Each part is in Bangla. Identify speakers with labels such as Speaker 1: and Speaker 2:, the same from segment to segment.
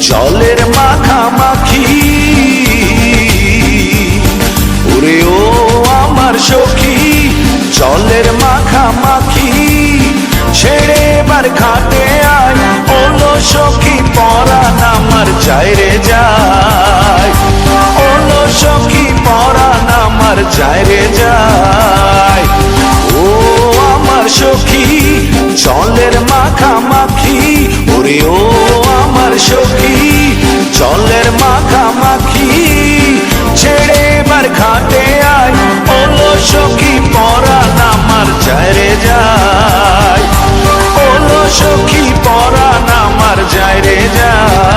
Speaker 1: জলের মাখামাখি ওরে ও আমার সখী, জলের মাখামাখি ছেড়ে এবার ঘাটে আয়, ওলো সখী পরাণ আমার যায় রে যায়, ওলো সখী পরাণ আমার যায় রে যায়। ও আমার সখী জলের মাখামাখি ওরে ও আমার সখী, জলের মাখামাখি ছেড়ে এবার ঘাটে আয়, ওলো সখী পরাণ আমার যায় রে যায়, ওলো সখী পরাণ আমার যায় রে যায়।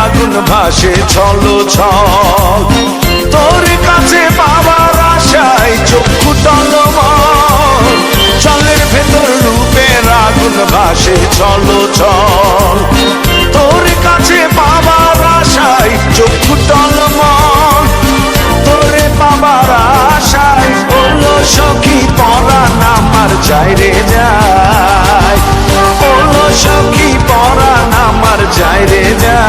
Speaker 1: আগুন ভাসে ছলো ছল, তোর কাছে পাওয়ার আশায় চক্ষু টলমল, জলের ভেতর রূপের আগুন ভাসে ছলো ছল, তোর কাছে পাওয়ার আশায় চক্ষু টলমল, তোরে পাওয়ার আশায় ওলো সখী পরাণ আমার যায় রে যায়, ওলো সখী পরাণ আমার যায় রে যায়।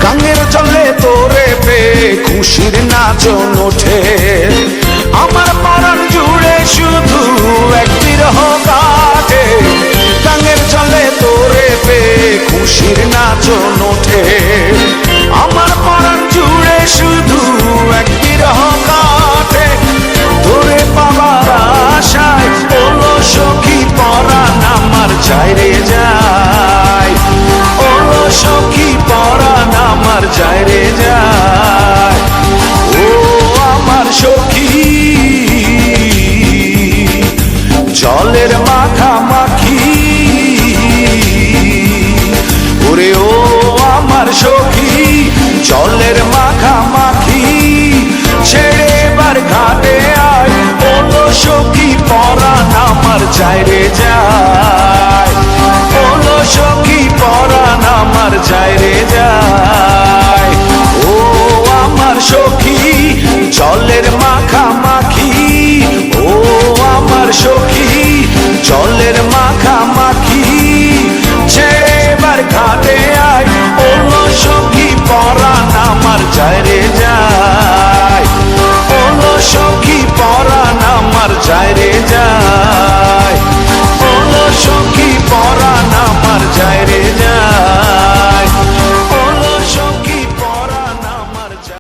Speaker 1: গাঙের জলে তোরে পেয়ে খুশির নাচন ওঠে, আমার পরাণ জুড়ে শুধু এক বিরহ কাটে, গাঙের জলে তোরে পেয়ে খুশির নাচন ওঠে, আমার পরাণ জুড়ে শুধু এক বিরহ কাটে, তোরে পাবার আশায় ওলো সখী পরাণ আমার যায় রে যায়, ওলো সখী পরাণ আমার যায় রে যায়। ও আমার সখী